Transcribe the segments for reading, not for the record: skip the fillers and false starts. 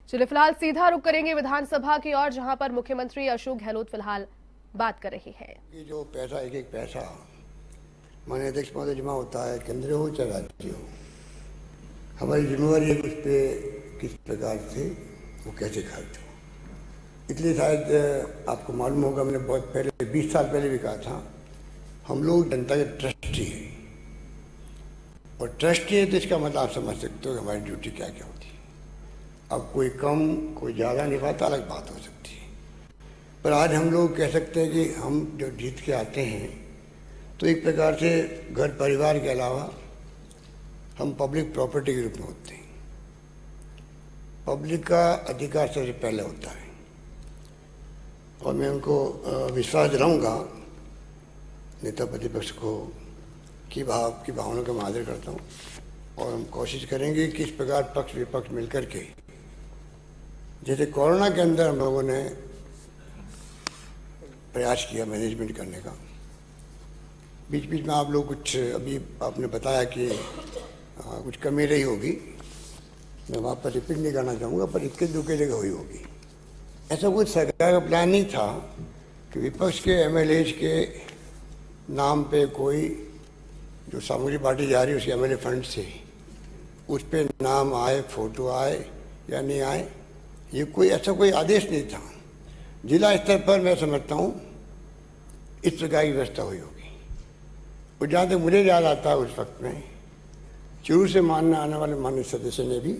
चलिए फिलहाल सीधा रुख करेंगे विधानसभा की ओर, जहां पर मुख्यमंत्री अशोक गहलोत फिलहाल बात कर रही हैं। कि जो पैसा एक एक पैसा माननीय अध्यक्ष महोदय जमा होता है, केंद्र हो चाहे राज्य हो, हमारी जिम्मेवारी है उस पर किस प्रकार से वो कैसे खर्च हो। इसलिए शायद आपको मालूम होगा, मैंने बहुत पहले 20 साल पहले भी कहा था, हम लोग जनता के ट्रस्टी हैं। और ट्रस्टी है तो इसका मतलब आप समझ सकते हो कि हमारी ड्यूटी क्या क्या होती है। अब कोई कम कोई ज़्यादा निभाता अलग बात हो सकती है, पर आज हम लोग कह सकते हैं कि हम जो जीत के आते हैं तो एक प्रकार से घर परिवार के अलावा हम पब्लिक प्रॉपर्टी के रूप में होते हैं। पब्लिक का अधिकार सबसे पहले होता है और मैं उनको विश्वास दिलाऊंगा नेता प्रतिपक्ष को कि आपकी भावना का मैं आदर करता हूँ और हम कोशिश करेंगे कि इस प्रकार पक्ष विपक्ष मिलकर के, जैसे कोरोना के अंदर हम लोगों ने प्रयास किया मैनेजमेंट करने का, बीच बीच में आप लोग कुछ अभी आपने बताया कि कुछ कमी रही होगी, मैं वहाँ पर रिपीट नहीं करना चाहूँगा, पर इक्के दुक्के जगह हुई होगी। ऐसा कुछ सरकार का प्लान नहीं था कि विपक्ष के एमएलएज के नाम पे कोई जो सामग्री बांटी जा रही है उसके एमएलए फंड से उस पर नाम आए, फोटो आए या नहीं आए, ये कोई ऐसा कोई आदेश नहीं था। जिला स्तर पर मैं समझता हूँ इस प्रकार की व्यवस्था हुई होगी। और जहाँ तक मुझे याद आता है उस वक्त में शुरू से मानने आने वाले माननीय सदस्य ने भी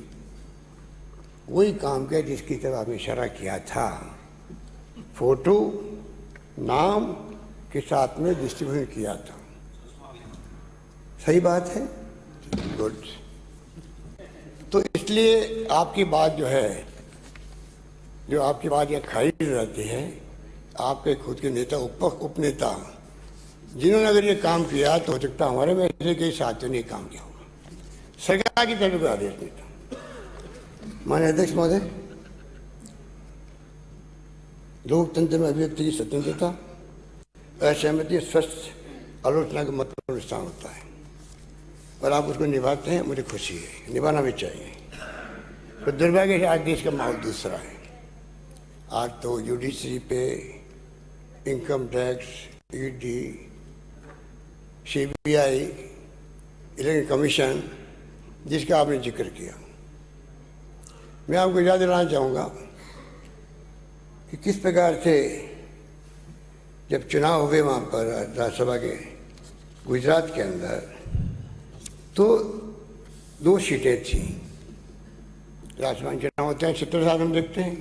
वही काम किया जिसकी तरफ आपने इशारा किया था, फोटो नाम के साथ में डिस्ट्रीब्यूशन किया था। सही बात है, गुड। तो इसलिए आपकी बात जो है, जो आपकी बात यहाँ खाई रहती है, आपके खुद के नेता उपनेता जिन्होंने अगर ये काम किया तो हो सकता हमारे में ऐसे कई साथियों ने काम किया होगा, सरकार की तरफ कोई आदेश नहीं था। माननीय अध्यक्ष महोदय, लोकतंत्र में अभिव्यक्ति की स्वतंत्रता, असहमति स्वस्थ आलोचना का महत्वपूर्ण स्थान होता है और आप उसको निभाते हैं, मुझे खुशी है, निभाना भी चाहिए। तो दुर्भाग्य से आज देश का माहौल दूसरा है। आज तो जुडिशरी पे income tax, ED, CBI, election commission जिसका आपने जिक्र किया, मैं आपको याद दिलाना चाहूँगा कि किस प्रकार से जब चुनाव हुए वहाँ पर राज्यसभा के गुजरात के अंदर, तो 2 सीटें थी। राज्यसभा चुनाव होते हैं 70 साल हम देखते हैं,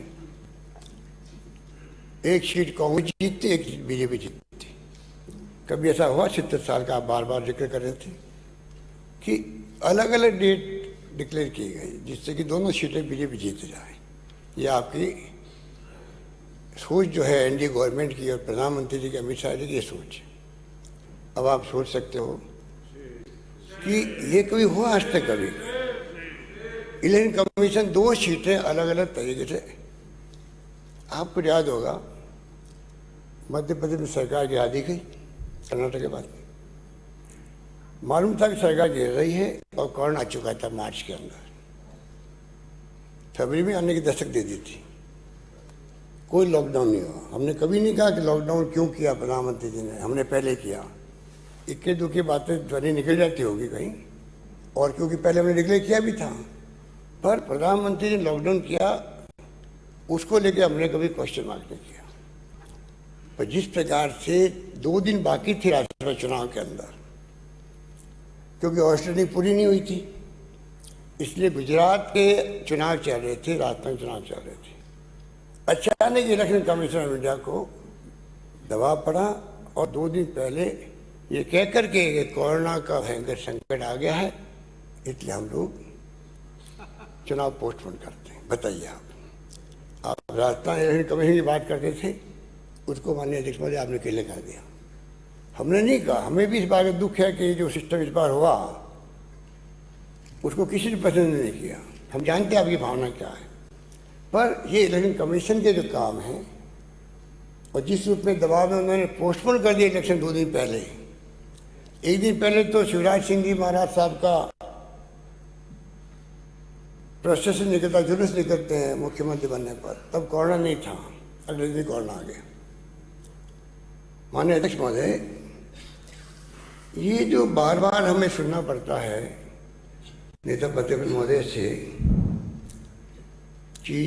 एक सीट कांग्रेस जीतती, एक सीट बीजेपी जीतती। कभी ऐसा हुआ 70 साल का आप बार बार जिक्र कर रहे थे कि अलग अलग डेट डिक्लेयर की गई जिससे कि दोनों सीटें बीजेपी जीत जाए। ये आपकी सोच जो है एनडीए गवर्नमेंट की और प्रधानमंत्री जी के अमित शाह जी की सोच। अब आप सोच सकते हो कि ये कभी हुआ आज तक कभी? इलेक्शन कमीशन 2 सीटें अलग अलग तरीके से, आपको याद होगा मध्य प्रदेश में सरकार गिरा दी गई कर्नाटक के बाद। मालूम था कि सरकार गिर रही है और कोरोना आ चुका था मार्च के अंदर, फरवरी में आने की दस्तक दे दी थी, कोई लॉकडाउन नहीं हुआ। हमने कभी नहीं कहा कि लॉकडाउन क्यों किया प्रधानमंत्री जी ने, हमने पहले किया। इक्के दुक्के बातें ध्वनि निकल जाती होगी कहीं, और क्योंकि पहले हमने डिक्लेयर किया भी था, पर प्रधानमंत्री ने लॉकडाउन किया उसको लेकर हमने कभी क्वेश्चन मार्क नहीं किया। पर जिस प्रकार से 2 दिन बाकी थी राज्यसभा चुनाव के अंदर, क्योंकि ऑस्ट्रेलिया पूरी नहीं हुई थी, इसलिए गुजरात के चुनाव चल रहे थे, राजस्थान चुनाव चल रहे थे। अचानक इलेक्शन कमीशन ऑफ इंडिया को दबाव पड़ा और 2 दिन पहले ये कहकर के कोरोना का भयंकर संकट आ गया है, इसलिए हम लोग चुनाव पोस्टपोन करते हैं। बताइए आप राजस्थान इलेक्शन कमीशन की बात करते थे, उसको माननीय अध्यक्ष महोदय आपने अकेले कर दिया। हमने नहीं कहा, हमें भी इस बात का दुख है कि जो सिस्टम इस बार हुआ उसको किसी ने पसंद नहीं किया। हम जानते हैं आपकी भावना क्या है, पर ये इलेक्शन कमीशन के जो काम है और जिस रूप में दबाव में उन्होंने पोस्टपोन कर दिया इलेक्शन 2 दिन पहले। एक दिन पहले तो शिवराज सिंह जी महाराज साहब का प्रोसेस निकलता, जुलूस निकलते हैं मुख्यमंत्री बनने पर, तब कोरोना नहीं था, अगले दिन कोरोना आ गया। माननीय अध्यक्ष महोदय, ये जो बार बार हमें सुनना पड़ता है नेता प्रतिपक्ष महोदय से कि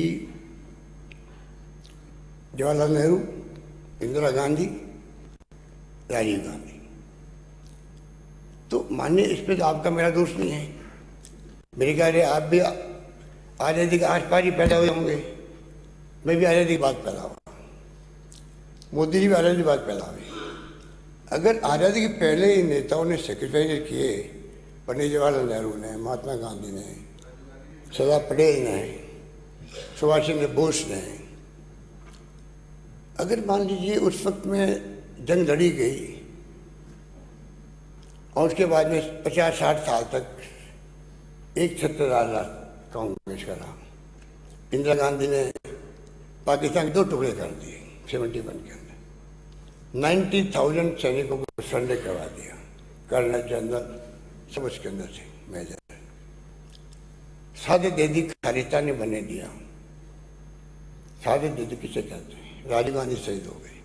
जवाहरलाल नेहरू, इंदिरा गांधी, राजीव गांधी, तो माननीय इस पर तो आपका मेरा दोष नहीं है। मेरे ख्याल है आप भी आज़ादी के आस पास ही पैदा हुए होंगे, मैं भी आज़ादी के बाद पैदा हुआ, मोदी जी भी आज़ादी के बाद पैदा हुए। अगर आज़ादी के पहले ही नेताओं ने सेक्रीफाइस किए, पंडित जवाहरलाल नेहरू ने, महात्मा गांधी ने, सरदार पटेल ने, सुभाष चंद्र बोस ने, अगर मान लीजिए उस वक्त में जंग लड़ी गई और उसके बाद में 50-60 साल तक एक छत्र राज कांग्रेस का रहा, इंदिरा गांधी ने पाकिस्तान के 2 टुकड़े कर दिए 71 के अंदर, 90,000 सैनिकों को सरेंडर करवा दिया, कर्नल, जनरल सब उसके अंदर थे, मेजर। शहादत दे दी, खालिस्तान बनने दिया। शहादत दे दी किसे कहते हैं? राजीव गांधी शहीद हो गए।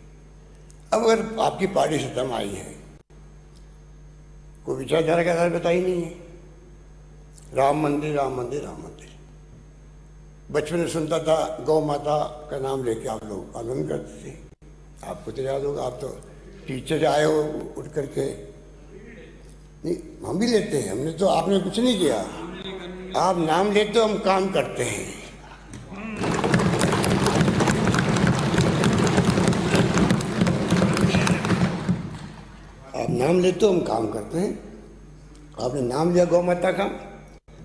अब अगर आपकी पार्टी सत्ता में आई है, कोई विचारधारा के आधार बताई नहीं है, राम मंदिर, राम मंदिर, राम मंदिर। बचपन में सुनता था गौ माता का नाम लेके आप लोग आंदोलन करते थे, आपको तो याद होगा, आप तो टीचर आए हो उठ करके। नहीं, हम भी लेते हैं, हमने तो, आपने कुछ नहीं किया, आप नाम लेते हो, हम काम करते हैं। आप नाम लेते हो, हम काम करते हैं। आपने नाम लिया गौ माता का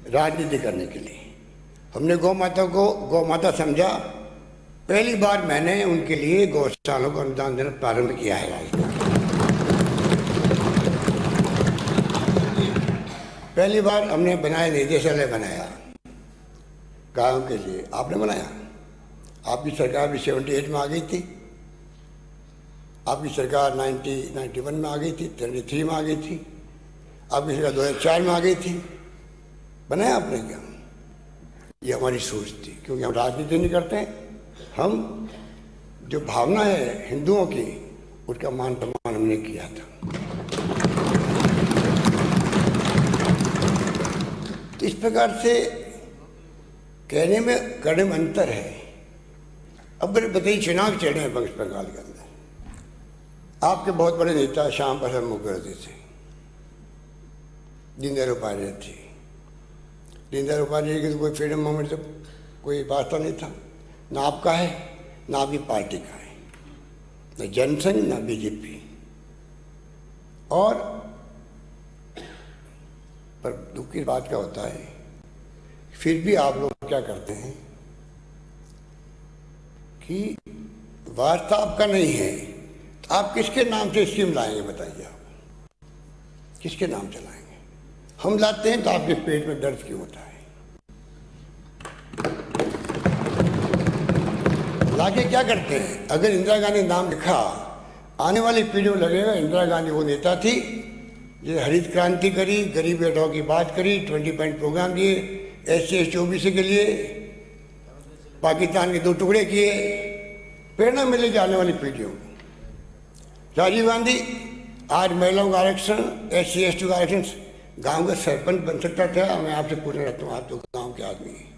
राजनीति करने के लिए, हमने गौ माता को गौ माता समझा। पहली बार मैंने उनके लिए गौशालों को अनुदान देना प्रारंभ किया है। पहली बार हमने बनाया, निदेशालय बनाया गायों के लिए, आपने बनाया। आपकी सरकार भी 78 में आ गई थी, आपकी सरकार 91 में आ गई थी, 73 में आ गई थी, आपकी सरकार 2004 में आ गई थी। बनाया आपने क्या? ये हमारी सोच थी, क्योंकि हम राजनीति नहीं करते हैं, हम जो भावना है हिंदुओं की, उसका मान सम्मान हमने किया था। तो इस प्रकार से कहने में करने में अंतर है। अब बताइए, चुनाव चल रहे हैं वेस्ट बंगाल के अंदर, आपके बहुत बड़े नेता श्याम प्रसाद मुखर्जी थे, दीनदयाल उपाध्याय थे। दीनदयाल उपाध्याय की तो कोई फ्रीडम मूवमेंट से कोई वास्ता नहीं था, ना आपका है ना आपकी पार्टी का है, ना जनसंघ ना बीजेपी। और पर दुख की बात क्या होता है, फिर भी आप लोग क्या करते हैं कि वास्ता आपका नहीं है, तो आप किसके नाम से स्कीम लाएंगे? बताइए, आप किसके नाम से लाएंगे? हम लाते हैं तो आपके पेट में दर्द क्यों होता है? लाके क्या करते हैं? अगर इंदिरा गांधी नाम लिखा, आने वाली पीढ़ी में लगेगा इंदिरा गांधी वो नेता थी जो हरित क्रांति करी, गरीब बेटों की बात करी, 20 पॉइंट प्रोग्राम दिए, SC ST OBC के लिए, पाकिस्तान के 2 टुकड़े किए। प्रेरणा मिलेगी आने वाली पीढ़ियों को। राजीव गांधी आज महिलाओं का आरक्षण, SC ST का आरक्षण, गांव का सरपंच बन सकता था। मैं आपसे पूछना चाहता हूँ, आप तो गांव के आदमी हैं,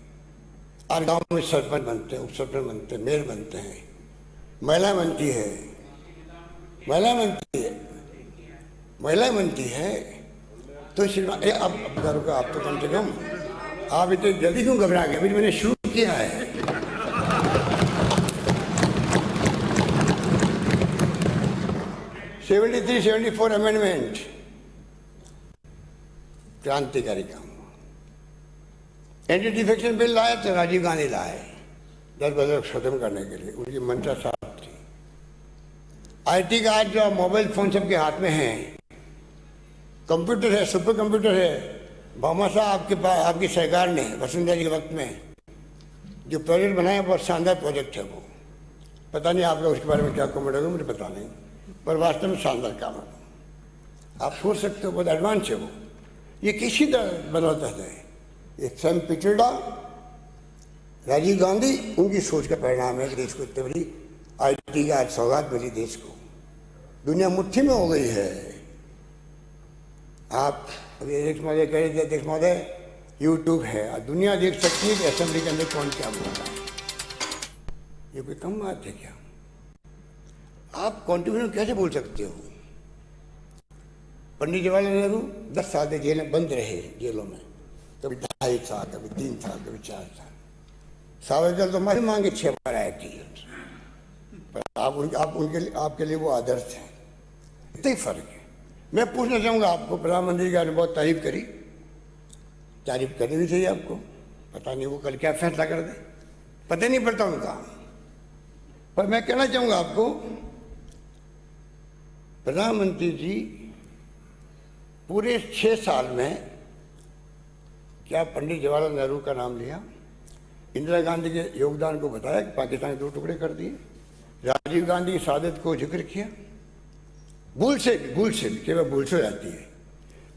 आज गांव में सरपंच बनते हैं, उप सरपंच बनते हैं, मेयर बनते हैं, महिला बनती है, महिला बनती है। तो श्रीमान आप घरों का, आप तो कम से कम, आप इतने जल्दी क्यों घबरा गए? अभी मैंने शुरू किया है। '73, '74 अमेंडमेंट, क्रांतिकारी काम। एंटी डिफेक्शन बिल लाए तो राजीव गांधी लाए, 10 बजे खत्म करने के लिए, उनकी मंशा साफ थी। IT का आज जो मोबाइल फोन सबके हाथ में है, कंप्यूटर है, सुपर कंप्यूटर है। भामा साहब आपके पास, आपकी सरकार ने वसुंधरा जी के वक्त में जो प्रोजेक्ट बनाया, बहुत शानदार प्रोजेक्ट है वो। पता नहीं आपका उसके बारे में क्या कमेंट होगा, मुझे पता नहीं, पर वास्तव में शानदार काम है। आप सोच सकते हो, बहुत एडवांस है वो। ये किसी तरह बनवाता है, एक सैम पिचुल्डा राजीव गांधी उनकी सोच का परिणाम है कि देश को इतनी बड़ी आईटी का आज सौगात मिली देश को। दुनिया मुट्ठी में हो गई है। आप अभी अध्यक्ष महोदय कह रहे थे, अध्यक्ष महोदय यूट्यूब है, दुनिया देख सकती है कि असेंबली के अंदर कौन क्या बोल रहा है। ये कोई कम बात है क्या? आप कॉन्ट्रीब्यूशन कैसे बोल सकते हो? पंडित जवाहरलाल नेहरू 10 साल तक जेल में बंद रहे, जेलों में, कभी 2.5 साल, कभी 3 साल, कभी 4 साल। सावरकर तो माफी मांगे 6 बार आए थे, पर आपके लिए वो आदर्श हैं। इतना ही फर्क है। मैं पूछना चाहूँगा आपको, प्रधानमंत्री जी ने बहुत तारीफ करी, तारीफ करनी भी चाहिए आपको। पता नहीं वो कल क्या फैसला कर दे, पता नहीं पड़ता उनका। पर मैं कहना चाहूँगा आपको, प्रधानमंत्री जी पूरे 6 साल में क्या पंडित जवाहरलाल नेहरू का नाम लिया, इंदिरा गांधी के योगदान को बताया कि पाकिस्तान के 2 टुकड़े कर दिए, राजीव गांधी की शहादत को जिक्र किया, भूल से भी केवल भूल से हो जाती है,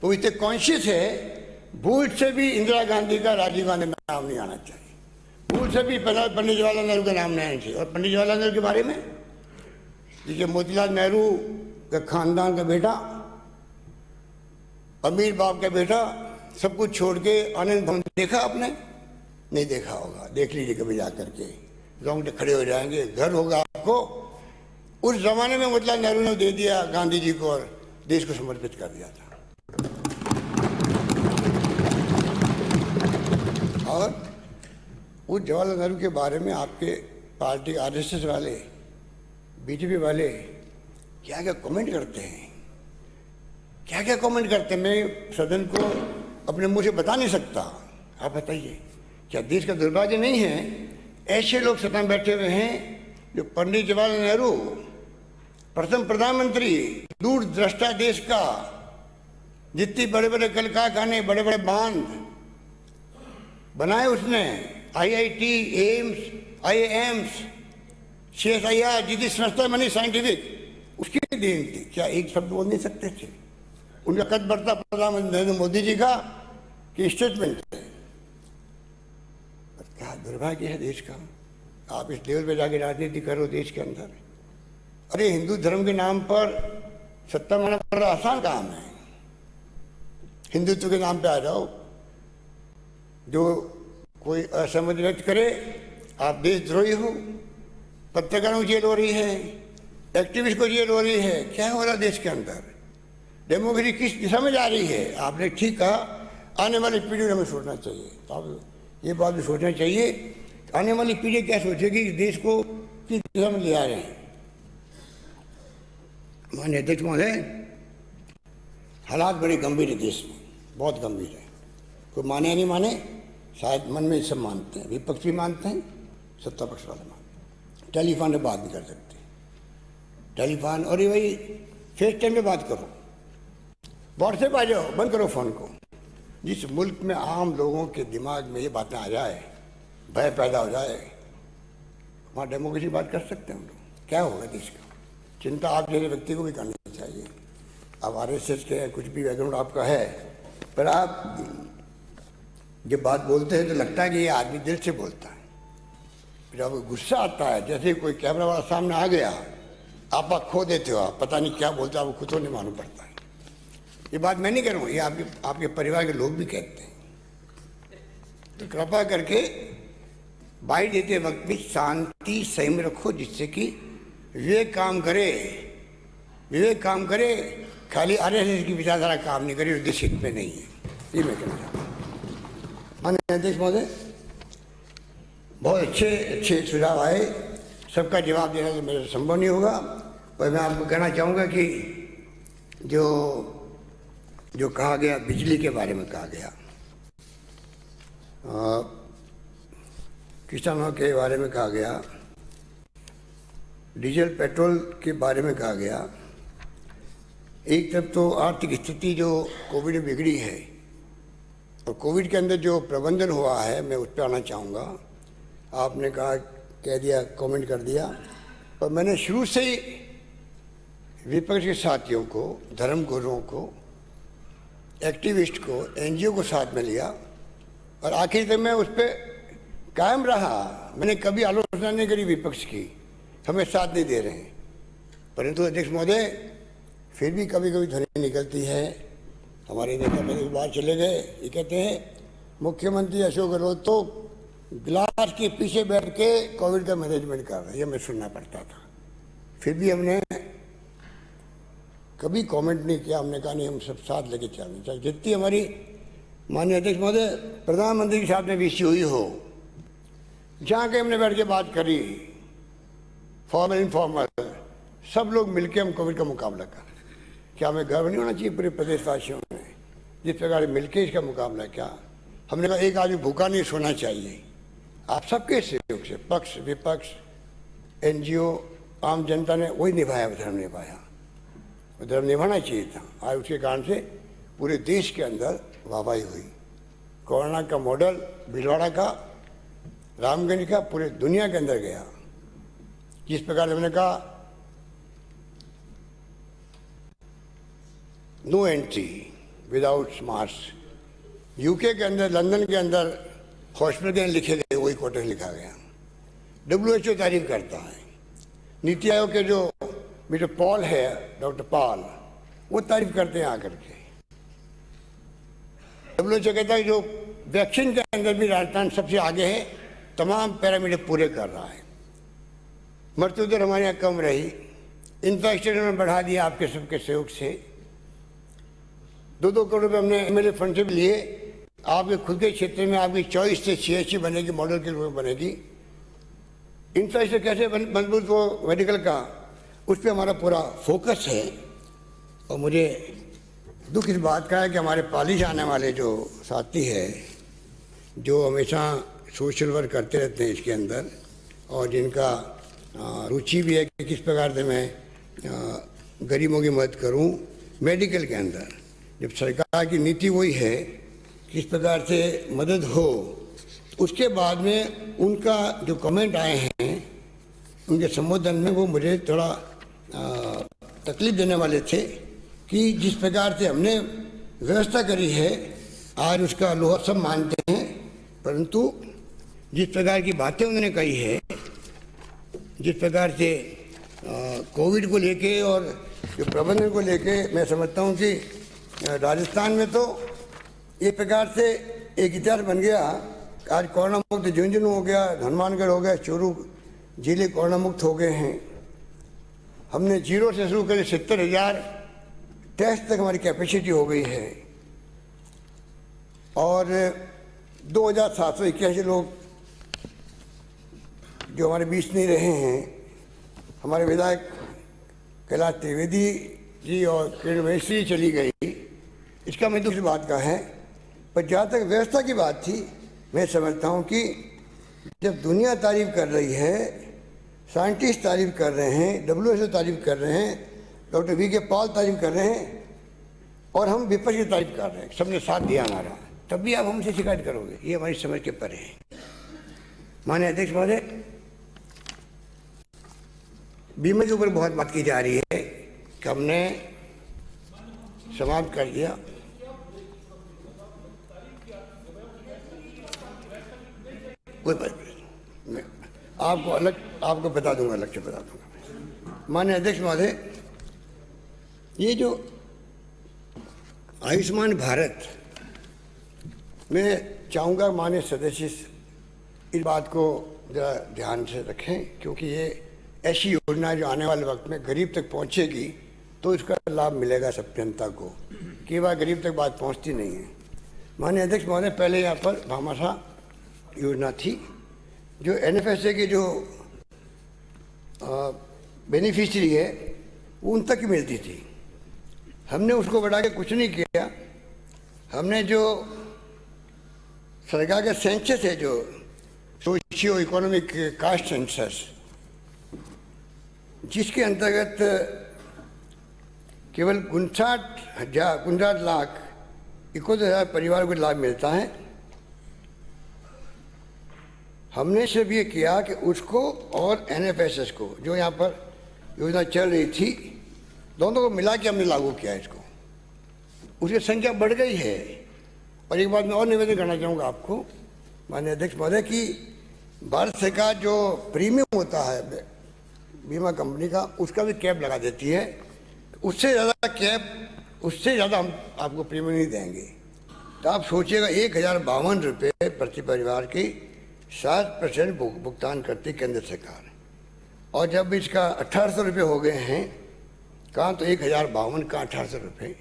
तो इतने कॉन्शियस है, भूल से भी इंदिरा गांधी का राजीव गांधी का नाम नहीं आना चाहिए, भूल से भी पंडित जवाहरलाल नेहरू का नाम नहीं आना चाहिए। और पंडित जवाहरलाल नेहरू के बारे में, देखिए मोतीलाल नेहरू का खानदान का बेटा, अमीर बाप का बेटा, सब कुछ छोड़ के आनंद भवन देखा आपने? नहीं देखा होगा, देख लीजिए कभी जा करके, रोंगटे खड़े हो जाएंगे, घर होगा आपको। उस जमाने में मोतीलाल नेहरू ने दे दिया गांधी जी को और देश को समर्पित कर दिया था। और उस जवाहरलाल नेहरू के बारे में आपके पार्टी आरएसएस वाले, बीजेपी वाले क्या क्या कमेंट करते हैं, क्या क्या कमेंट करते हैं, मैं सदन को अपने मुंह से बता नहीं सकता। आप बताइए, क्या देश का दुर्भाग्य नहीं है ऐसे लोग सत्ता में बैठे हुए हैं जो पंडित जवाहरलाल नेहरू, प्रथम प्रधानमंत्री, दूरदृष्टा देश का, जितनी बड़े बड़े कल कारखाने, बड़े बड़े बांध बनाए उसने, आईआईटी, एम्स, आईआईएम्स, CSIR, जितनी संस्था बनी साइंटिफिक, उसकी देन थी। क्या एक शब्द बोल नहीं सकते थे? उनका कद बढ़ता प्रधानमंत्री नरेंद्र मोदी जी का कि स्टेटमेंट है। क्या दुर्भाग्य है देश का। आप इस लेवल पे जाके राजनीति करो देश के अंदर। अरे हिंदू धर्म के नाम पर सत्ता माना बड़ा आसान काम है। हिंदुत्व के नाम पे आ जाओ, जो कोई असहमति व्यक्त करे आप देशद्रोही हो, पत्रकारों को जेल हो रही है, एक्टिविस्ट को जेल हो रही है। क्या हो रहा है देश के अंदर? डेमोक्रेसी किस दिशा में जा रही है? आपने ठीक कहा, आने वाली पीढ़ी में हमें सोचना चाहिए। तो आप ये बात भी सोचना चाहिए, आने वाली पीढ़ी क्या सोचेगी, इस देश को किस दिशा में ले आ रहे हैं। माननीय अध्यक्ष महोदय, हालात बड़े गंभीर है देश में, बहुत गंभीर है। कोई माने या नहीं माने, शायद मन में सब मानते हैं, विपक्ष भी मानते हैं, सत्ता पक्ष वाले मानते हैं। टेलीफोन पे बात नहीं कर सकते, टेलीफोन, और ये वही फेस टाइम में बात करो, व्हाट्सएप आ जाओ, बंद करो फोन को। जिस मुल्क में आम लोगों के दिमाग में ये बातें आ जाए, भय पैदा हो जाए, वहाँ डेमोक्रेसी बात कर सकते हैं हम लोग? क्या होगा देश का? चिंता आप जैसे व्यक्ति को भी करनी चाहिए। अब आरएसएस के कुछ भी बैकग्राउंड आपका है, पर आप जब बात बोलते हैं तो लगता है कि ये आदमी दिल से बोलता है। जब गुस्सा आता है, जैसे कोई कैमरा वाला सामने आ गया, आप खो देते हो, आप पता नहीं क्या बोलते हो, आपको खुद तो नहीं मालूम पड़ता है। ये बात मैं नहीं कह रहा हूँ, ये आपके परिवार के लोग भी कहते हैं। तो कृपा करके बाई देते वक्त भी शांति संयम रखो, जिससे कि विवेक काम करे, खाली आरएसएस की विचारधारा काम नहीं करे, देश हित में नहीं है। ये मैं कहना चाहता हूँ। माननीय अध्यक्ष महोदय, बहुत अच्छे सुझाव आए, सबका जवाब देना तो मेरे संभव नहीं होगा, पर मैं आपको कहना चाहूँगा कि जो कहा गया, बिजली के बारे में कहा गया, किसानों के बारे में कहा गया, डीजल पेट्रोल के बारे में कहा गया। एक तरफ तो आर्थिक स्थिति जो कोविड में बिगड़ी है, और कोविड के अंदर जो प्रबंधन हुआ है, मैं उस पर आना चाहूँगा। आपने कहा, कह दिया, कमेंट कर दिया, पर मैंने शुरू से ही विपक्ष के साथियों को, धर्म गुरुओं को, एक्टिविस्ट को, एनजीओ को साथ में लिया, और आखिर तक मैं उस पर कायम रहा। मैंने कभी आलोचना नहीं करी विपक्ष की, हमें साथ नहीं दे रहे हैं, परंतु अध्यक्ष महोदय फिर भी कभी कभी ध्वनि निकलती है। हमारे नेता मेरे बाहर चले गए, ये कहते हैं मुख्यमंत्री अशोक गहलोत तो गिलास के पीछे बैठ के कोविड का मैनेजमेंट कर रहे हैं, ये मैं सुनना पड़ता था। फिर भी हमने कभी कमेंट नहीं किया, हमने कहा नहीं हम सब साथ लेके चलना चाहिए। जितनी हमारी माननीय अध्यक्ष महोदय प्रधानमंत्री के साथ में भी हुई हो, जहाँ के हमने बैठ के बात करी, फॉर्मल इनफॉर्मल सब लोग मिलके हम कोविड का मुकाबला कर रहे हैं। क्या हमें गर्व नहीं होना चाहिए पूरे प्रदेशवासियों में जिस प्रकार मिलके इसका मुकाबला किया। हमने कहा एक आदमी भूखा नहीं सोना चाहिए। आप सबके सहयोग से पक्ष विपक्ष एनजीओ आम जनता ने वही निभाया, धर्म निभाया, धर्म निभाना चाहिए था। आज उसके कारण से पूरे देश के अंदर वाहवाही हुई। कोरोना का मॉडल भीलवाड़ा का, रामगंज का पूरे दुनिया के अंदर गया। जिस प्रकार हमने कहा no entry without mask, UK के अंदर लंदन के अंदर हॉस्पिटल के लिखे गए वही क्वार्टर लिखा गया। WHO तारीफ करता है, नीति आयोग के जो मिस्टर पॉल है, डॉक्टर पॉल, वो तारीफ करते हैं आकर के। WHO कहता है जो वैक्सीन के अंदर भी राजस्थान सबसे आगे है, तमाम पैरामीटर पूरे कर रहा है। मृत्यु दर हमारे यहाँ कम रही, इंफ्रास्ट्रक्चर में बढ़ा दिया आपके सबके सहयोग से। 2-2 करोड़ रुपये हमने MLA फंड से भी लिए। आपके खुद के क्षेत्र में आपकी चॉइस से CHC बनेगी, मॉडल के रूप में बनेगी। इंफ्रास्ट्रक्चर कैसे मजबूत हो मेडिकल का, उस पर हमारा पूरा फोकस है। और मुझे दुख इस बात का है कि हमारे पाली जाने वाले जो साथी है, जो हमेशा सोशल वर्क करते रहते हैं इसके अंदर, और जिनका रुचि भी है कि किस प्रकार से मैं गरीबों की मदद करूं मेडिकल के अंदर। जब सरकार की नीति वही है किस प्रकार से मदद हो, उसके बाद में उनका जो कमेंट आए हैं उनके संबोधन में, वो मुझे थोड़ा तकलीफ देने वाले थे कि जिस प्रकार से हमने व्यवस्था करी है आज उसका लोहा सब मानते हैं, परंतु जिस प्रकार की बातें उन्होंने कही है, जिस प्रकार से कोविड को लेके और जो प्रबंधन को लेके, मैं समझता हूँ कि राजस्थान में तो एक प्रकार से एक इतिहास बन गया। आज कोरोना मुक्त झुंझुनू हो गया, हनुमानगढ़ हो गया, चूरू जिले कोरोना मुक्त हो गए हैं। हमने 0 से शुरू करे 70,000 टेस्ट तक हमारी कैपेसिटी हो गई है और 2,781 लोग जो हमारे बीच नहीं रहे हैं। हमारे विधायक कैलाश त्रिवेदी जी और किरण महेश्वरी चली गई, इसका मैं दूसरी बात का है। पर जहाँ तक व्यवस्था की बात थी, मैं समझता हूँ कि जब दुनिया तारीफ कर रही है, साइंटिस्ट तारीफ कर रहे हैं, WHO तारीफ कर रहे हैं, डॉक्टर VK पॉल तारीफ कर रहे हैं और हम विपक्ष की तारीफ कर रहे हैं, सबने साथ दिया हमारा, तब भी आप हमसे शिकायत करोगे, ये हमारी समझ के परे है। माननीय अध्यक्ष महोदय, बीमा के ऊपर बहुत बात की जा रही है कि हमने समाप्त कर दिया। कोई बात नहीं, आपको बता दूंगा, अलग से बता दूंगा। माननीय अध्यक्ष महोदय, ये जो आयुष्मान भारत, मैं चाहूँगा माननीय सदस्य इस बात को जरा ध्यान से रखें, क्योंकि ये ऐसी योजना जो आने वाले वक्त में गरीब तक पहुँचेगी तो इसका लाभ मिलेगा सब जनता को। कई बार गरीब तक बात पहुँचती नहीं है। माननीय अध्यक्ष महोदय, पहले यहाँ पर भामाशाह योजना थी जो NFSA के जो बेनिफिशियरी है उन तक ही मिलती थी। हमने उसको बढ़ा के कुछ नहीं किया। हमने जो सरकार का सेंसस है, जो सोशियो इकोनॉमिक कास्ट सेंसस, जिसके अंतर्गत केवल 59 लाख 71,000 परिवारों को लाभ मिलता है, हमने सिर्फ ये किया कि उसको और NFSS को, जो यहाँ पर योजना चल रही थी, दोनों को मिला के हमने लागू किया इसको। उसकी संख्या बढ़ गई है। और एक बात मैं और निवेदन करना चाहूँगा आपको माननीय अध्यक्ष महोदय, कि भारत सरकार जो प्रीमियम होता है बीमा कंपनी का, उसका भी कैप लगा देती है। उससे ज़्यादा हम आपको प्रीमियम नहीं देंगे। तो आप सोचिएगा 1052 रुपये प्रति परिवार की 7% भुगतान करती केंद्र सरकार। और जब इसका 1800 रुपये हो गए हैं, कहाँ तो 1052 का 1800 रुपये,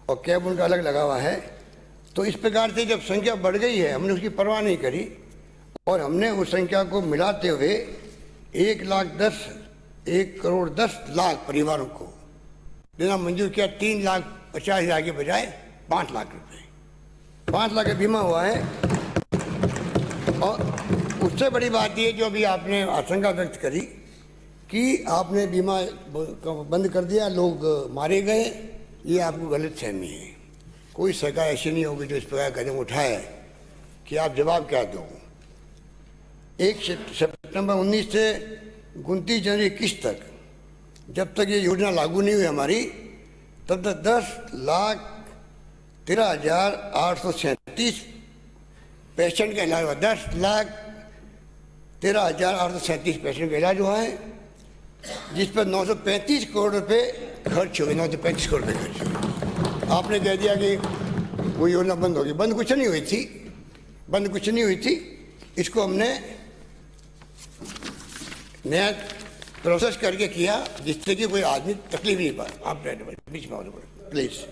और कैब उनका अलग लगा हुआ है। तो इस प्रकार से जब संख्या बढ़ गई है, हमने उसकी परवाह नहीं करी और हमने उस संख्या को मिलाते हुए 1,10,00,000 परिवारों को देना मंजूर किया। 3,50,000 के बजाय 5 लाख रुपये, 5 लाख का बीमा हुआ है। और उससे बड़ी बात ये जो अभी आपने आशंका व्यक्त करी कि आपने बीमा बंद कर दिया, लोग मारे गए, ये आपको गलत फहमी है। कोई सरकार ऐसी नहीं होगी जो इस प्रकार कदम उठाए कि आप जवाब क्या दो। 1 सितंबर 19 से 29 जनवरी 21 तक, जब तक ये योजना लागू नहीं हुई हमारी, तब तक 10,13,837 पेशेंट का इलाज हुआ। 10,13,837 पेशेंट का इलाज हुआ है, जिस पर 935 करोड़ रुपए खर्च हुए। 935 करोड़ रुपये खर्च हुए। आपने कह दिया कि वो योजना बंद होगी। बंद कुछ नहीं हुई थी। इसको हमने नया प्रोसेस करके किया, जिससे कि कोई आदमी तकलीफ नहीं पाए। आप बीच में प्लीज।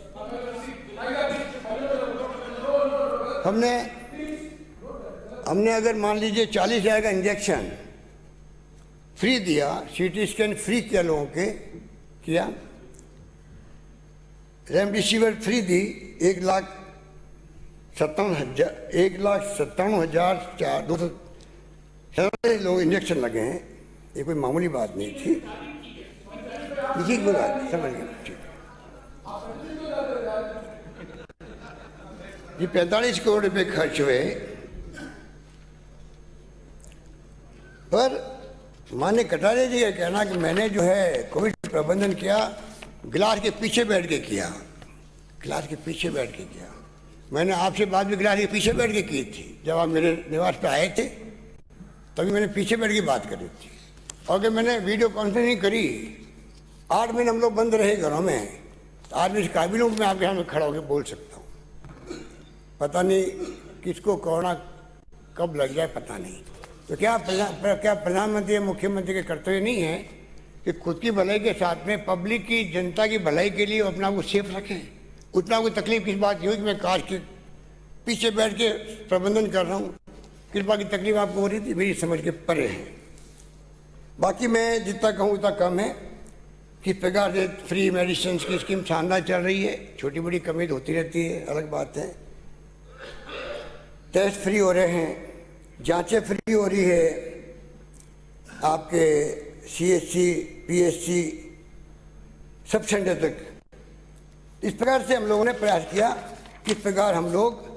हमने अगर मान लीजिए 40,000 का इंजेक्शन फ्री दिया, सीटी स्कैन फ्री किया लोगों के, किया, रेमडेसिविर फ्री दी, 1,57,200 लोग इंजेक्शन लगे हैं। ये कोई मामूली बात नहीं थी। इसी कोई बात समझ गए। ये 45 करोड़ रुपए खर्च हुए। पर माननीय कटारिया जी का कहना कि मैंने जो है कोविड प्रबंधन किया गिलास के पीछे बैठ के किया। मैंने आपसे बात भी गिलास के पीछे बैठ के की थी। जब आप मेरे निवास पे आए थे तभी मैंने पीछे बैठ के बात करी थी। और कि मैंने वीडियो कॉन्फ्रेंसिंग करी। 8 महीने हम लोग बंद रहे घरों में। तो आज मैं इस काबिल हूँ कि मैं आपके सामने खड़ा होकर बोल सकता हूँ। पता नहीं किसको कोरोना कब लग जाए, पता नहीं। तो क्या प्रधानमंत्री या मुख्यमंत्री के कर्तव्य नहीं है कि खुद की भलाई के साथ में पब्लिक की, जनता की भलाई के लिए अपना को सेफ रखें? उतना कोई तकलीफ किस बात की हुई कि मैं कार के पीछे बैठ के प्रबंधन कर रहा हूँ? किस बात की तकलीफ आपको हो रही थी? मेरी समझ के परे है। बाकी मैं जितना कहूँ उतना कम है। किस प्रकार से फ्री मेडिसिन की स्कीम शानदार चल रही है। छोटी बड़ी कमी होती रहती है, अलग बात है। टेस्ट फ्री हो रहे हैं, जांचें फ्री हो रही है। आपके CHC, PHC सब सेंटर तक। इस प्रकार से हम लोगों ने प्रयास किया। किस प्रकार हम लोग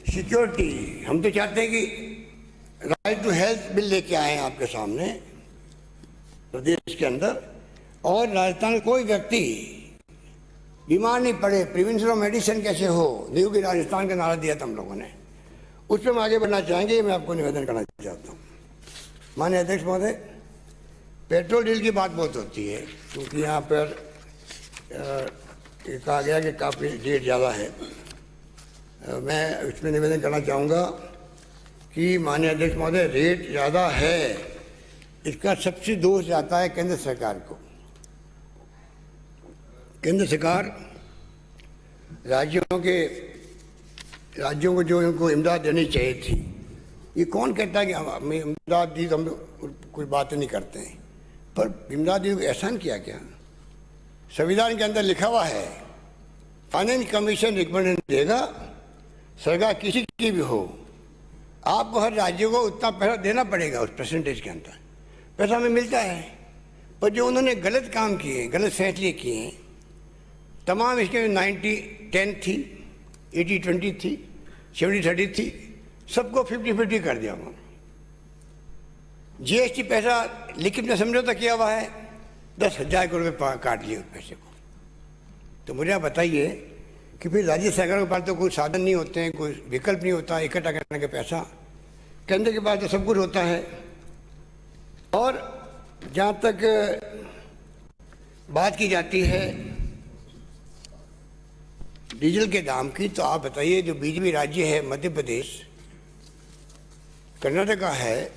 सिक्योरिटी, हम तो चाहते हैं कि राइट टू हेल्थ बिल लेके आए हैं आपके सामने प्रदेश के अंदर। और राजस्थान में कोई व्यक्ति बीमार नहीं पड़े, प्रिवेंशन ऑफ मेडिसिन कैसे हो, न्यू राजस्थान का नारा दिया था हम लोगों ने। उस पर हम आगे बढ़ना चाहेंगे। मैं आपको निवेदन करना चाहता हूँ। माननीय अध्यक्ष महोदय, पेट्रोल डीजल की बात बहुत होती है, क्योंकि यहाँ पर कहा गया कि काफ़ी रेट ज़्यादा है। मैं इसमें निवेदन करना चाहूँगा कि माननीय अध्यक्ष महोदय, रेट ज़्यादा है, इसका सबसे दोष जाता है केंद्र सरकार को। केंद्र सरकार राज्यों को जो उनको इमदाद देनी चाहिए थी, ये कौन कहता है कि हम इमदाद दी तो हम कोई बात नहीं करते हैं। पर इमदाद दी को एहसान किया क्या? संविधान के अंदर लिखा हुआ है, फाइनेंस कमीशन रिकमेंडेशन देगा, सरकार किसी की भी हो, आपको हर राज्य को उतना पैसा देना पड़ेगा। उस परसेंटेज के अंदर पैसा हमें मिलता है। पर जो उन्होंने गलत काम किए, गलत फैसले किए हैं, तमाम इसके 90-10 थी, 80-20 थी, 70-30 थी, सबको 50-50 कर दिया उन्होंने। GST पैसा लिखित में समझौता किया हुआ है, 10,000 करोड़ रुपये काट लिए उस पैसे को। तो मुझे आप बताइए कि फिर राज्य सरकार के पास तो कोई साधन नहीं होते हैं, कोई विकल्प नहीं होता इकट्ठा करने का पैसा। केंद्र के पास तो सब कुछ होता है। और जहाँ तक बात की जाती है डीजल के दाम की, तो आप बताइए, जो बीजेपी राज्य है मध्य प्रदेश, कर्नाटका है,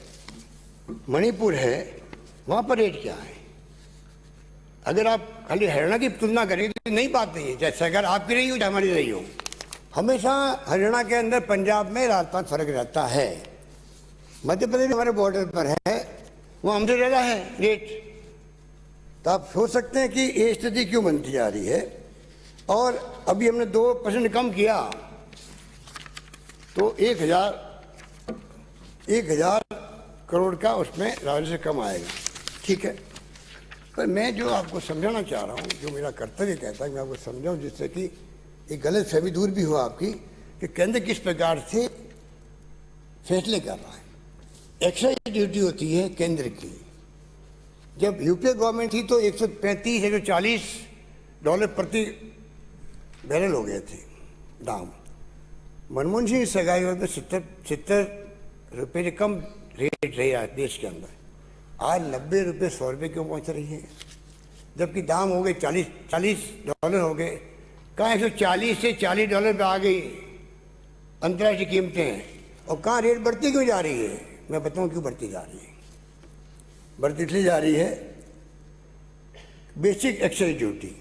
मणिपुर है, वहाँ पर रेट क्या है? अगर आप खाली हरियाणा की तुलना करें तो नई बात नहीं है, चाहे सरकार आपकी रही हो चाहे हमारी रही हो। हमेशा हरियाणा के अंदर पंजाब में राजपात फर्क रहता है। मध्य प्रदेश हमारे बॉर्डर पर है, वो हमसे ज़्यादा है रेट। तो आप सोच सकते हैं कि ये स्थिति क्यों बनती जा रही है। और अभी हमने 2% कम किया तो 1000 करोड़ का उसमें राजस्व कम आएगा, ठीक है। पर मैं जो आपको समझाना चाह रहा हूँ, जो मेरा कर्तव्य कहता है मैं आपको समझाऊँ, जिससे कि एक गलत फहमी दूर भी हो आपकी, कि केंद्र किस प्रकार से फैसले कर रहा है। एक्साइज ड्यूटी होती है केंद्र की। जब यूपीए गवर्नमेंट थी तो 135-140 डॉलर प्रति बैरल हो गए थे दाम। मनमोहन सिंह सरकार में 70 रुपये से कम रेट रही है देश के अंदर। आज 90 रुपये 100 रुपये क्यों पहुंच रही है, जबकि दाम हो गए 40 डॉलर हो गए। कहाँ 140 से 40 डॉलर पे आ गई अंतर्राष्ट्रीय कीमतें, और कहाँ रेट बढ़ती क्यों जा रही है? मैं बताऊँ क्यों बढ़ती जा रही है। बढ़ती इसलिए जा रही है, बेसिक एक्साइज ड्यूटी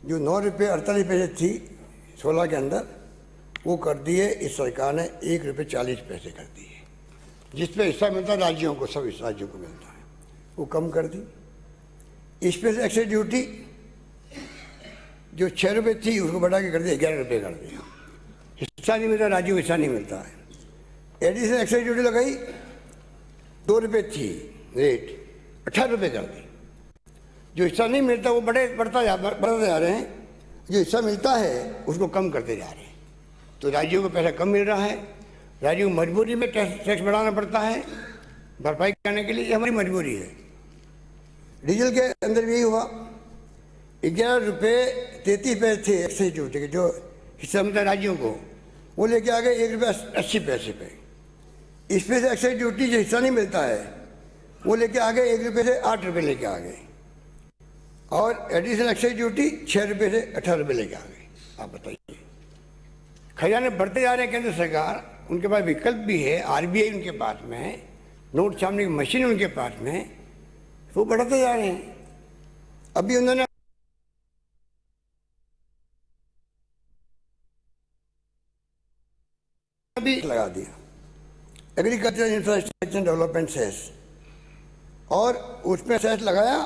जो 9 रुपये 48 पैसे थी 16 के अंदर, वो कर दी है इस सरकार ने 1 रुपये 40 पैसे कर दी है। जिस पे हिस्सा मिलता है राज्यों को, सब इस राज्यों को मिलता है, वो कम कर दी। स्पेशल एक्साइज ड्यूटी जो 6 रुपये थी उसको बढ़ा के कर दिया 11 रुपये कर दिया। हिस्सा नहीं मिलता, राज्यों को हिस्सा नहीं मिलता है। एडिशनल एक्साइज ड्यूटी लगाई, 2 रुपये थी रेट, 18 रुपये कर दी। जो हिस्सा नहीं मिलता वो बढ़ते जा रहे हैं, जो हिस्सा मिलता है उसको कम करते जा रहे हैं। तो राज्यों को पैसा कम मिल रहा है, राज्यों को मजबूरी में टैक्स बढ़ाना पड़ता है भरपाई करने के लिए, ये हमारी मजबूरी है। डीजल के अंदर भी यही हुआ, 11 रुपये 33 पैसे थे एक्साइज ड्यूटी के, जो हिस्सा मिलता है राज्यों को, वो लेके आ गए 1 रुपये 80 पैसे पे। स्पेशल एक्साइज ड्यूटी जो हिस्सा नहीं मिलता है वो लेके आ गए 1 रुपये से 8 रुपये लेके आ गए। और एडिशनल एक्साइज ड्यूटी 6 रुपये से 18 रुपये लेके आ गए। आप बताइए, खजाने बढ़ते जा रहे हैं केंद्र सरकार, उनके पास विकल्प भी है, आरबीआई उनके पास में है, नोट छापने की मशीन उनके पास में है, वो बढ़ते जा रहे हैं। अभी उन्होंने अभी लगा दिया एग्रीकल्चर इंफ्रास्ट्रक्चर डेवलपमेंट सेस, और उसमें सेस लगाया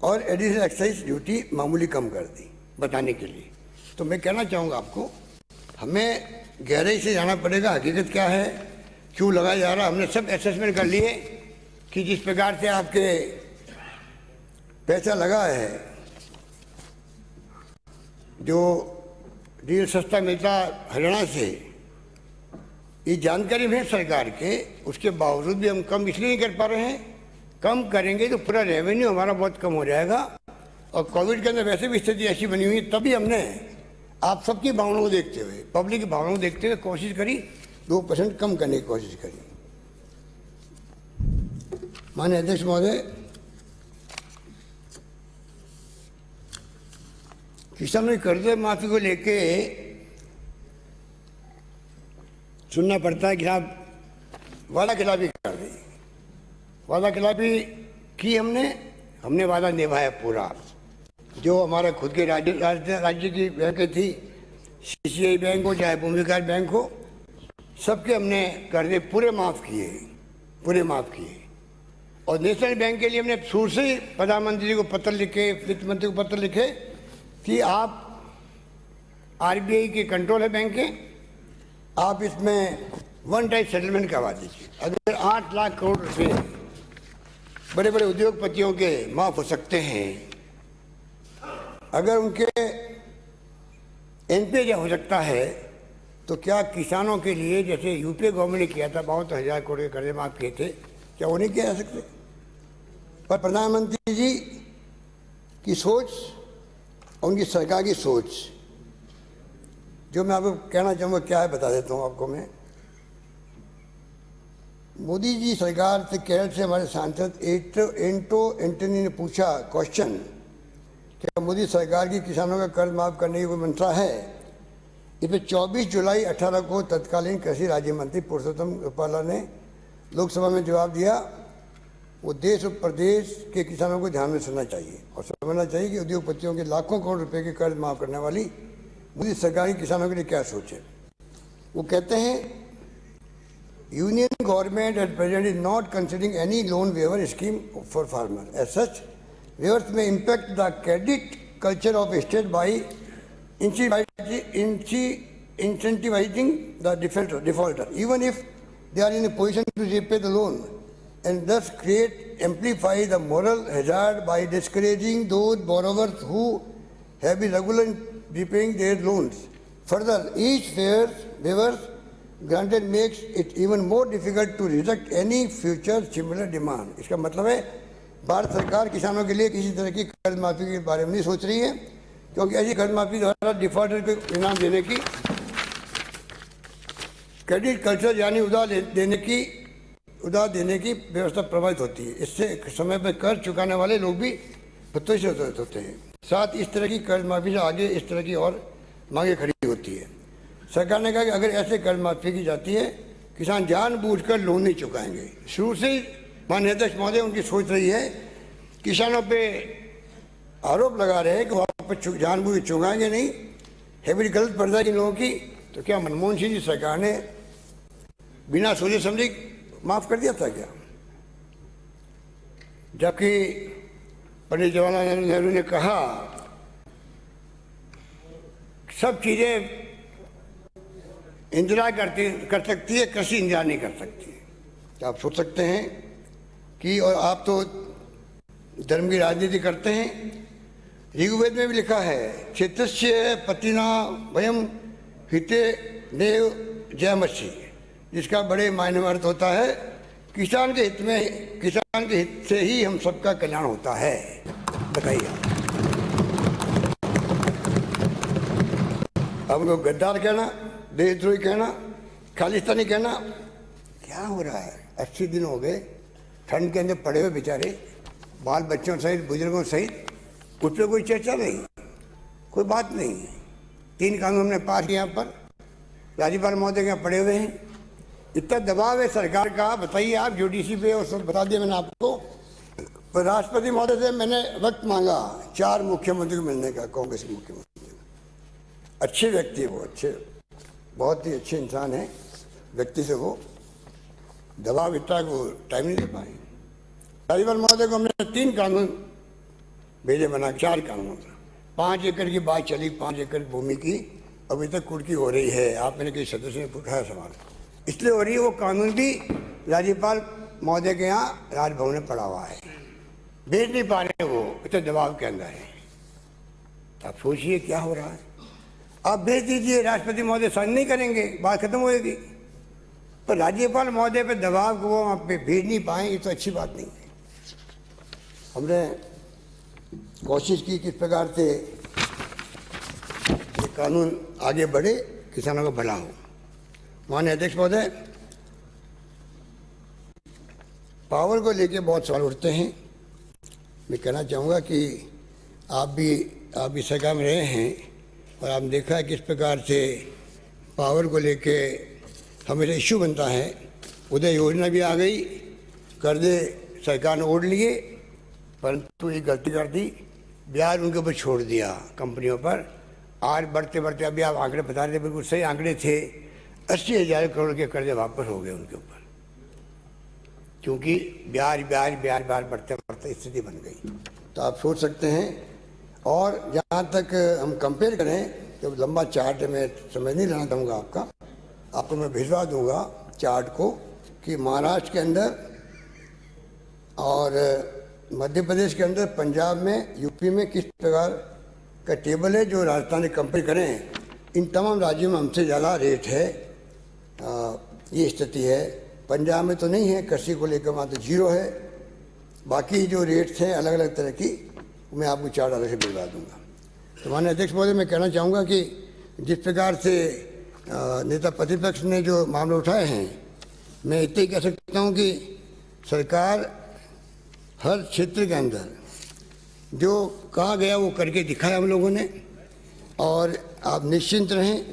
और एडिशनल एक्साइज ड्यूटी मामूली कम कर दी बताने के लिए। तो मैं कहना चाहूँगा आपको, हमें गहराई से जाना पड़ेगा हकीकत क्या है, क्यों लगाया जा रहा। हमने सब असेसमेंट कर लिए कि जिस प्रकार से आपके पैसा लगा है, जो डीजल सस्ता मिलता हरियाणा से, ये जानकारी है सरकार के, उसके बावजूद भी हम कम इसलिए नहीं कर पा रहे हैं। कम करेंगे तो पूरा रेवेन्यू हमारा बहुत कम हो जाएगा। और कोविड के अंदर वैसे भी स्थिति ऐसी बनी हुई, तभी हमने आप सबकी भावनाओं को देखते हुए, पब्लिक की भावनाओं को देखते हुए कोशिश करी 2% कम करने की कोशिश करी। माननीय अध्यक्ष महोदय, किसानों की कर्ज माफी को लेके सुनना पड़ता है कि आप वादा खिलाफी कर दी। वादा खिलाफी की हमने वादा निभाया पूरा। जो हमारा खुद के राज्य की बैंक थी, सीसीआई बैंक हो चाहे भूमि विकास बैंक हो, सबके हमने कर्जे पूरे माफ़ किए। और नेशनल बैंक के लिए हमने शुरू से ही प्रधानमंत्री जी को पत्र लिखे, वित्त मंत्री को पत्र लिखे कि आप आरबीआई के कंट्रोल है बैंक के, आप इसमें वन टाइम सेटलमेंट करवा दीजिए। अगर 8 लाख करोड़ रुपये बड़े बड़े उद्योगपतियों के माफ़ हो सकते हैं, अगर उनके एनपीए हो सकता है, तो क्या किसानों के लिए, जैसे यूपीए गवर्नमेंट ने किया था, 52,000 करोड़ के कर्जे माफ़ किए थे, क्या वो नहीं किया जा सकते? पर प्रधानमंत्री जी की सोच, उनकी सरकार की सोच, जो मैं आपको कहना चाहूँगा क्या है, बता देता हूँ आपको मैं। मोदी जी सरकार से केरल से हमारे सांसद एंटो एंटनी ने पूछा क्वेश्चन, क्या मोदी सरकार की किसानों का कर्ज माफ करने की कोई मंशा है। इस पर 24 जुलाई 18 को तत्कालीन कृषि राज्य मंत्री पुरुषोत्तम रूपाला ने लोकसभा में जवाब दिया, वो देश और प्रदेश के किसानों को ध्यान में रखना चाहिए और समझना चाहिए कि उद्योगपतियों के लाखों करोड़ रुपए के कर्ज माफ करने वाली मोदी सरकार की किसानों के लिए क्या सोच है। वो कहते हैं, union government at present is not considering any loan waiver scheme for farmer. As such waivers may impact the credit culture of state by incentivizing the defaulter, even if they are in a position to repay the loan, and thus amplify the moral hazard by discouraging those borrowers who have been regular in repaying their loans. Further, each waiver granted makes it even more difficult to reject any future similar demand. इसका मतलब है भारत सरकार किसानों के लिए किसी तरह की कर्ज माफी के बारे में नहीं सोच रही है, क्योंकि ऐसी कर्ज माफी द्वारा डिफॉल्टर को इनाम देने की, क्रेडिट कल्चर यानी उधार देने की व्यवस्था प्रभावित होती है। इससे समय पर कर्ज चुकाने वाले लोग भी प्रत्याशित होते हैं। साथ इस तरह की कर्ज माफी से आगे इस तरह की और मांगे खड़ी होती है। सरकार ने कहा कि अगर ऐसे कर्ज माफी की जाती है, किसान जानबूझकर लोन नहीं चुकाएंगे। शुरू से ही माननीय अध्यक्ष महोदय उनकी सोच रही है, किसानों पे आरोप लगा रहे हैं कि वो जानबूझ चुकाएंगे नहीं, है भी गलत पड़ जाएगी लोगों की। तो क्या मनमोहन सिंह जी सरकार ने बिना सोचे समझे माफ कर दिया था क्या? जबकि पंडित जवाहरलाल नेहरू ने कहा सब चीजें इंतजार कर सकती है, कृषि इंतजार नहीं कर सकती। तो आप सोच सकते हैं कि, और आप तो धर्म की राजनीति करते हैं, ऋग्वेद में भी लिखा है, क्षेत्रस्य पतिना वयम हिते देव जयमसी, जिसका बड़े मायने में अर्थ होता है किसान के हित से ही हम सबका कल्याण होता है। बताइए, अब उनको गद्दार कहना, देशद्रोही कहना, खालिस्तानी कहना, क्या हो रहा है? 80 दिन हो गए ठंड के अंदर पड़े हुए बेचारे, बाल बच्चों सहित बुजुर्गों सहित, उस पर कोई चर्चा नहीं, कोई बात नहीं। 3 कानून हमने पास किए, यहाँ पर राज्यपाल महोदय के यहाँ पड़े हुए हैं। इतना दबाव है सरकार का, बताइए आप यूडीसी पे, और सब बता दिया मैंने आपको। पर राष्ट्रपति महोदय से मैंने वक्त मांगा 4 मुख्यमंत्री को मिलने का, कांग्रेस के मुख्यमंत्री। अच्छे व्यक्ति है वो, अच्छे, बहुत ही अच्छे इंसान है, व्यक्ति से वो दबाव इतना को टाइम नहीं दे पाए। राज्यपाल महोदय को हमने 3 कानून भेजे, बना 4 कानून। 5 एकड़ की बात चली, 5 एकड़ भूमि की अभी तक कुर्की हो रही है। आप मैंने कई सदस्य ने पूछा है सवाल, इसलिए हो रही है। वो कानून भी राज्यपाल महोदय के यहाँ राजभवन में पड़ा हुआ है, भेज नहीं पा रहे, वो इतने दबाव के अंदर है। आप सोचिए क्या हो रहा है। आप भेज दीजिए, राष्ट्रपति महोदय साइन नहीं करेंगे, बात खत्म हो जाएगी। पर राज्यपाल महोदय पे दबाव को वो वहाँ पे भेज नहीं पाए, ये तो अच्छी बात नहीं है। हमने कोशिश की किस प्रकार से ये कानून आगे बढ़े, किसानों का भला हो। माननीय अध्यक्ष महोदय, पावर को लेके बहुत सवाल उठते हैं। मैं कहना चाहूँगा कि आप भी सरकार में रहे हैं और आपने देखा है किस प्रकार से पावर को लेके हमेशा इश्यू बनता है। उदय योजना भी आ गई, कर्जे सरकार ने ओढ़ लिए, परंतु ये गलती कर दी, ब्याज उनके ऊपर छोड़ दिया कंपनियों पर। आज बढ़ते बढ़ते, अभी आप आंकड़े बता रहे थे, बिल्कुल सही आंकड़े थे, 80,000 करोड़ के कर्जे वापस हो गए उनके ऊपर, क्योंकि ब्याज बढ़ते बढ़ते स्थिति बन गई। तो आप सोच सकते हैं। और जहाँ तक हम कंपेयर करें, तो लंबा चार्ट में समय नहीं लेना चाहूँगा आपको मैं भिजवा दूंगा चार्ट को, कि महाराष्ट्र के अंदर और मध्य प्रदेश के अंदर, पंजाब में, यूपी में किस प्रकार का टेबल है। जो राजस्थान से कंपेयर करें, इन तमाम राज्यों में हमसे ज़्यादा रेट है। ये स्थिति है। पंजाब में तो नहीं है, कृषि को लेकर वहाँ तो 0 है। बाकी जो रेट्स हैं अलग अलग तरह की, मैं आपको चार्ट अलग से भिजवा दूंगा। तो माननीय अध्यक्ष महोदय, मैं कहना चाहूँगा कि जिस प्रकार से नेता प्रतिपक्ष ने जो मामले उठाए हैं, मैं इतना ही कह सकता हूँ कि सरकार हर क्षेत्र के अंदर जो कहा गया वो करके दिखाया हम लोगों ने। और आप निश्चिंत रहें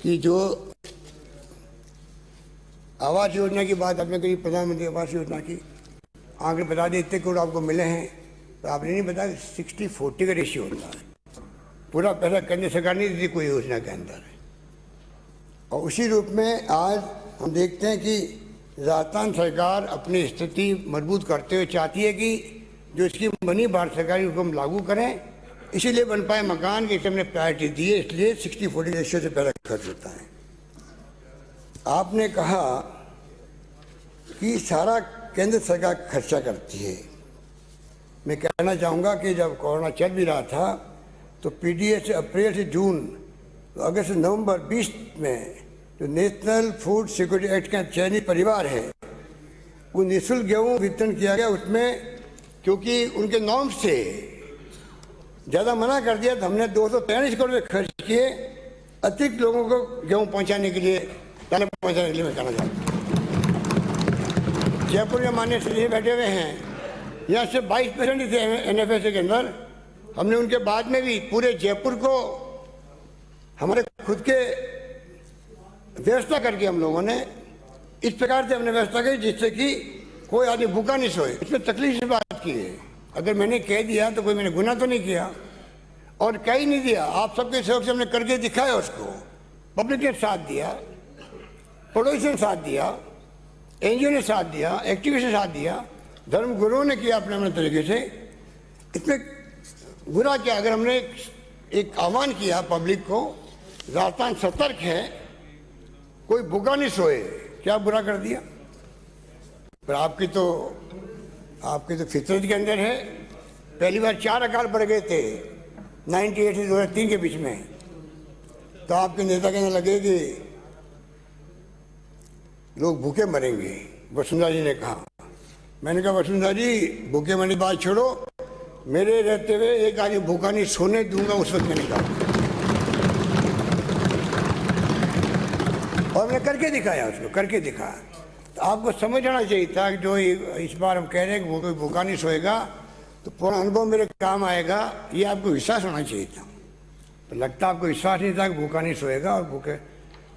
कि जो आवास योजना की बात आपने कही, प्रधानमंत्री आवास योजना की आंकड़े बता दें, इतने करोड़ आपको मिले हैं, तो आपने नहीं बताया 60-40 का रेशियो होता है। पूरा पैसा केंद्र सरकार नहीं देती कोई योजना के अंदर। और उसी रूप में आज हम देखते हैं कि राजस्थान सरकार अपनी स्थिति मजबूत करते हुए चाहती है कि जो स्कीम बनी भारत सरकार उसको हम लागू करें, इसीलिए बन पाए मकान की हमने प्रायोरिटी दी है, इसलिए 60-40 रेशियो से पहले खर्च होता है। आपने कहा कि सारा केंद्र सरकार खर्चा करती है। मैं कहना चाहूँगा कि जब कोरोना चल भी रहा था तो पीडीएस अप्रैल से जून, तो अगस्त से नवंबर 20 में जो नेशनल फूड सिक्योरिटी एक्ट का चयनित परिवार है वो निःशुल्क गेहूँ वितरण किया गया। उसमें क्योंकि उनके नॉर्म्स से ज़्यादा मना कर दिया तो हमने 243 करोड़ रुपये खर्च किए अतिरिक्त लोगों को गेहूँ पहुँचाने के लिए, दाना पहुँचाने के लिए। मैं कहना चाहता हूँ जयपुर में मान्य सचिव बैठे हुए हैं, यहाँ से 22% थे NFSA के अंदर। हमने उनके बाद में भी पूरे जयपुर को हमारे खुद के व्यवस्था करके हम लोगों ने इस प्रकार से हमने व्यवस्था की जिससे कि कोई आदमी भूखा नहीं सोए। इसमें तकलीफ से बात की है। अगर मैंने कह दिया तो कोई मैंने गुनाह तो नहीं किया, और कह ही नहीं दिया। आप सबके सहयोग से हमने करके दिखाया उसको। पब्लिक ने साथ दिया, पड़ोसी ने साथ दिया, NGO ने साथ दिया, एक्टिविस्ट ने साथ दिया, धर्म गुरुओं ने किया अपने अपने तरीके से। इसमें बुरा क्या, अगर हमने एक आह्वान किया पब्लिक को, राजस्थान सतर्क है, कोई भूखा नहीं सोए, क्या बुरा कर दिया? पर आपकी तो फितरत के अंदर है। पहली बार 4 अकाल पड़ गए थे 98 से 2003 के बीच में, तो आपके नेता कहने लगे कि लोग भूखे मरेंगे, वसुंधरा जी ने कहा। मैंने कहा वसुंधरा जी भूखे मरने की बात छोड़ो, मेरे रहते हुए एक आदमी भूखा नहीं सोने दूंगा, उस वक्त मैंने कहा। और मैंने करके दिखाया, उसको करके दिखाया। तो आपको समझना चाहिए था कि जो इस बार हम कह रहे हैं कि वो कोई भूखा नहीं सोएगा, तो पूरा अनुभव मेरे काम आएगा, ये आपको विश्वास होना चाहिए था। तो लगता आपको विश्वास नहीं था कि भूखा नहीं सोएगा, और भूखे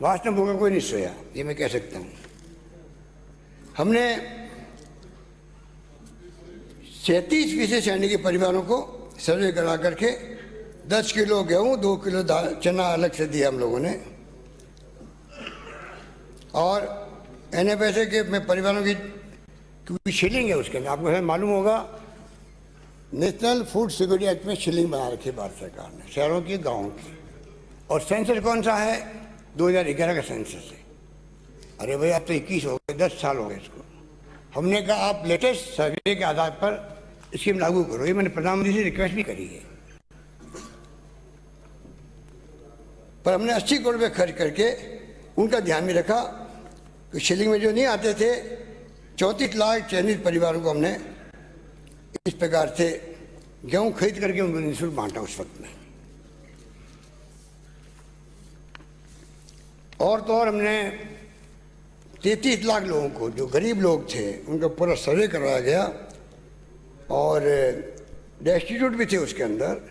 वास्तव में भूखा कोई नहीं सोया, ये मैं कह सकता हूँ। हमने 37% सैनिक के परिवारों को सर्वे करा करके 10 किलो गेहूँ 2 किलो चना अलग से दिया हम लोगों ने। और NFSA के में परिवारों की क्योंकि शिलिंग है उसके अंदर, आपको मालूम होगा नेशनल फूड सिक्योरिटी एक्ट में शिलिंग बना रखी है भारत सरकार ने, शहरों की, गाँव की। और सेंसस कौन सा है? 2011 का सेंसस है। अरे भाई आप तो 21 हो गए, 10 साल हो गए इसको। हमने कहा आप लेटेस्ट सर्वे के आधार पर स्कीम लागू करो। ये मैंने प्रधानमंत्री से रिक्वेस्ट भी करी है। पर हमने 80 करोड़ रुपये खर्च करके उनका ध्यान भी रखा कि शिलिंग में जो नहीं आते थे 34 लाख चयनित परिवारों को हमने इस प्रकार से गेहूँ खरीद करके उनको निःशुल्क बांटा उस वक्त में। और तो और हमने 33 लाख लोगों को, जो गरीब लोग थे, उनका पूरा सर्वे करवाया गया। और डेस्टिट्यूट भी थे उसके अंदर,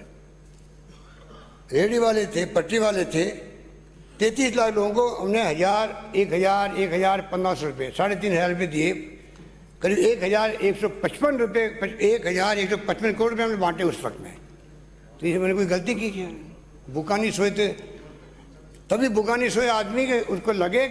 रेडी वाले थे, पटरी वाले थे। 33 लाख लोगों को हमने 1,1500 रुपये, 3,500 रुपये दिए। करीब 1,155 रुपये, 1,155 करोड़ रुपये हमने बांटे उस वक्त में। तो इसे मैंने कोई गलती की क्या? भूखा नहीं सोए थे, तभी भूखा नहीं सोए आदमी के उसको लगे कि